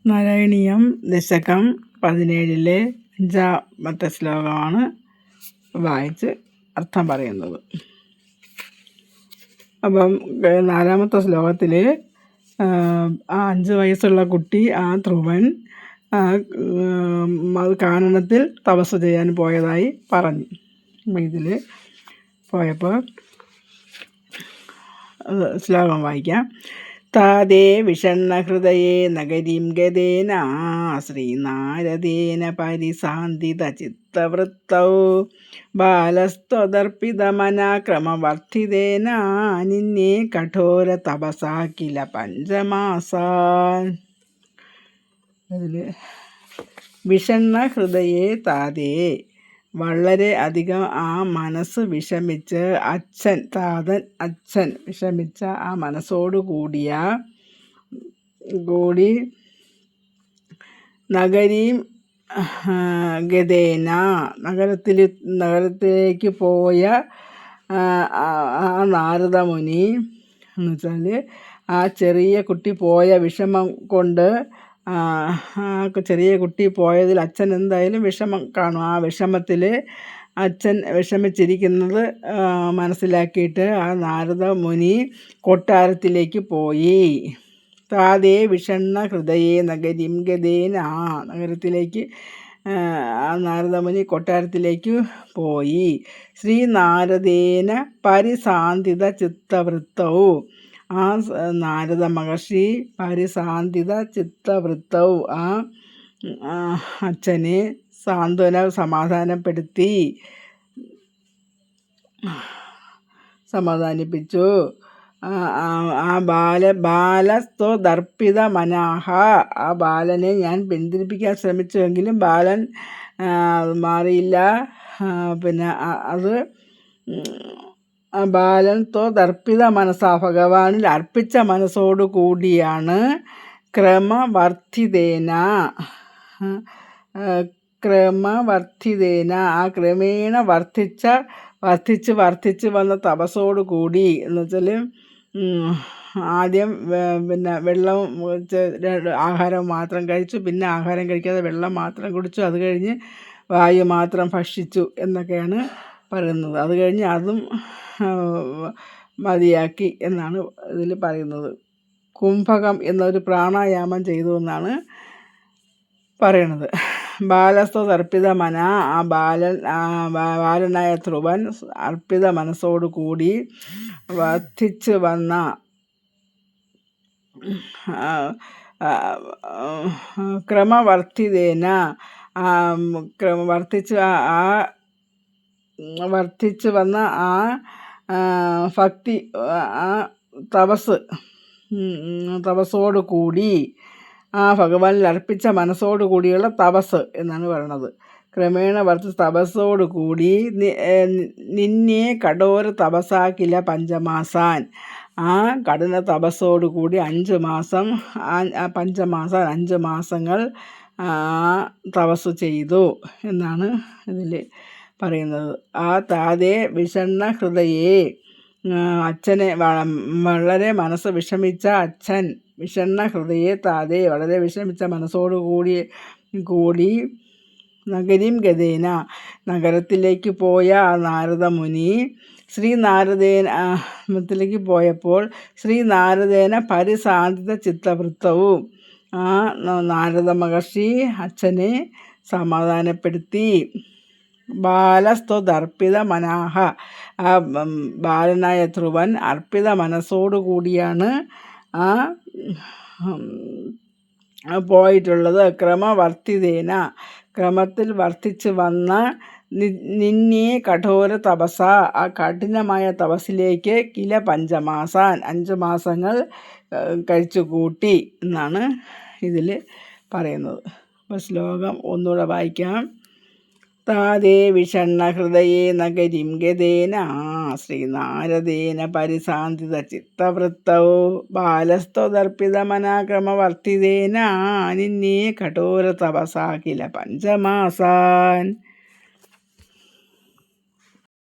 നാരായണീയം ദശകം 17-ലെ 5-മത്തെ ശ്ലോകമാണ് വായിച്ച് അർത്ഥം പറയുന്നത്. അപ്പം 4-മത്തെ ശ്ലോകത്തിൽ ആ 5 വയസ്സുള്ള കുട്ടി ധ്രുവൻ കാനനത്തിൽ തപസ് ചെയ്യാൻ പോയതായി പറഞ്ഞു. ഇതിൽ പോയപ്പോൾ ശ്ലോകം വായിക്കാം. താദേ വിഷണ്ണഹൃദയേ നഗരീം ഗതേന ശ്രീനാരദേന പരിസാന്തിത ചിത്തവൃത്തൗ ബാലസ്ത്വദർപ്പിതമനാക്രമവർദ്ധിതേന നിന്നെ കഠോര തപസാ കില പഞ്ചമാസാൻ. അതിൽ വിഷണ്ണഹൃദയേ താദേ, വളരെ അധികം മനസ്സ് വിഷമിച്ച് അച്ഛൻ വിഷമിച്ച മനസ്സോടു കൂടി നഗരീം ഗതേന, നഗരത്തിലേക്ക് പോയ നാരദമുനി എന്ന് വെച്ചാൽ ചെറിയ കുട്ടി പോയ വിഷമം കൊണ്ട്, ചെറിയ കുട്ടി പോയതിൽ അച്ഛൻ എന്തായാലും വിഷമം കാണും. വിഷമത്തിൽ അച്ഛൻ വിഷമിച്ചിരിക്കുന്നത് മനസ്സിലാക്കിയിട്ട് നാരദ മുനി കൊട്ടാരത്തിലേക്ക് പോയി. താതേ വിഷണ്ണ ഹൃദയേ നഗരീം ഗതേന, നഗരത്തിലേക്ക് നാരദമുനി കൊട്ടാരത്തിലേക്ക് പോയി. ശ്രീനാരദേന പരിസാന്തിത ചിത്തവൃത്തവും, നാരദ മഹർഷി പരിസാന്തിത ചിത്തവൃത്തവും അച്ഛനെ സമാധാനിപ്പിച്ചു. ബാലസ്ത്വദർപ്പിത മനാഹ, ബാലനെ ഞാൻ പിന്തിരിപ്പിക്കാൻ ശ്രമിച്ചുവെങ്കിലും ബാലൻ മാറിയില്ല. പിന്നെ അത് ബാലൻ ത്വദർപ്പിത മനസ്സാ, ഭഗവാനിൽ അർപ്പിച്ച മനസ്സോടു കൂടിയാണ്. ക്രമവർദ്ധിതേന, ക്രമേണ വർദ്ധിച്ച് വന്ന തപസ്സോടു കൂടി എന്ന് വെച്ചാൽ ആദ്യം പിന്നെ വെള്ളം ആഹാരം മാത്രം കഴിച്ചു, പിന്നെ ആഹാരം കഴിക്കാതെ വെള്ളം മാത്രം കുടിച്ചു, അത് കഴിഞ്ഞ് വായു മാത്രം ഭക്ഷിച്ചു എന്നൊക്കെയാണ് പറയുന്നത്. അത് കഴിഞ്ഞ് അതും മതിയാക്കി എന്നാണ് ഇതിൽ പറയുന്നത്. കുംഭകം എന്നൊരു പ്രാണായാമം ചെയ്തു എന്നാണ് പറയണത്. ബാലസ്ത്വദർപ്പിത മന, ബാലനായ ധ്രുവൻ അർപ്പിത മനസ്സോടു കൂടി വർദ്ധിച്ച് വന്ന ക്രമവർദ്ധിതേന, വർദ്ധിച്ച് വന്ന ഭക്തി തപസ്സോടു കൂടി, ഭഗവാനിൽ അർപ്പിച്ച മനസ്സോടു കൂടിയുള്ള തപസ് എന്നാണ് പറയണത്. ക്രമേണ വർദ്ധിച്ച തപസ്സോടു കൂടി നിന്നെ കഠോര തപസാക്കില പഞ്ചമാസാൻ, കഠിന തപസ്സോടു കൂടി 5 മാസം, പഞ്ചമാസാൻ 5 മാസങ്ങൾ തപസ് ചെയ്തു എന്നാണ് ഇതിൽ പറയുന്നത്. താതേ വിഷണ്ണ ഹൃദയേ, അച്ഛനെ വളരെ മനസ്സ് വിഷമിച്ച അച്ഛൻ, വിഷണ്ണ ഹൃദയേ താതേ, വളരെ വിഷമിച്ച മനസ്സോടു കൂടി നഗരീം ഗതേന, നഗരത്തിലേക്ക് പോയ നാരദമുനി ശ്രീനാരദേനത്തിലേക്ക് പോയപ്പോൾ ശ്രീനാരദേന പരിസാന്തിത ചിത്തവൃത്തവും, നാരദ മഹർഷി അച്ഛനെ സമാധാനപ്പെടുത്തി. ബാലസ്ത്വദർപ്പിത മനാഹ, ബാലനായ ധ്രുവൻ അർപ്പിത മനസ്സോടു കൂടിയാണ് പോയിട്ടുള്ളത്. ക്രമവർദ്ധിതേന, ക്രമത്തിൽ വർദ്ധിച്ച് വന്ന നിന്നെ കഠോര തപസ, കഠിനമായ തപസ്സിലേക്ക് കില പഞ്ചമാസാൻ 5 മാസങ്ങൾ കഴിച്ചു കൂട്ടി എന്നാണ് ഇതിൽ പറയുന്നത്. അപ്പോൾ ശ്ലോകം ഒന്നുകൂടെ വായിക്കാം. താതേ വിഷണ്ണ ഹൃദയേ നഗരീം ഗതേന ശ്രീനാരദേന പരിസാന്തിത ചിത്തവൃത്തൗ ബാലസ്ത്വദർപ്പിത മനാക്രമവർദ്ധിതേന നിന്നെ കഠോര തപസാ കില പഞ്ചമാസാൻ.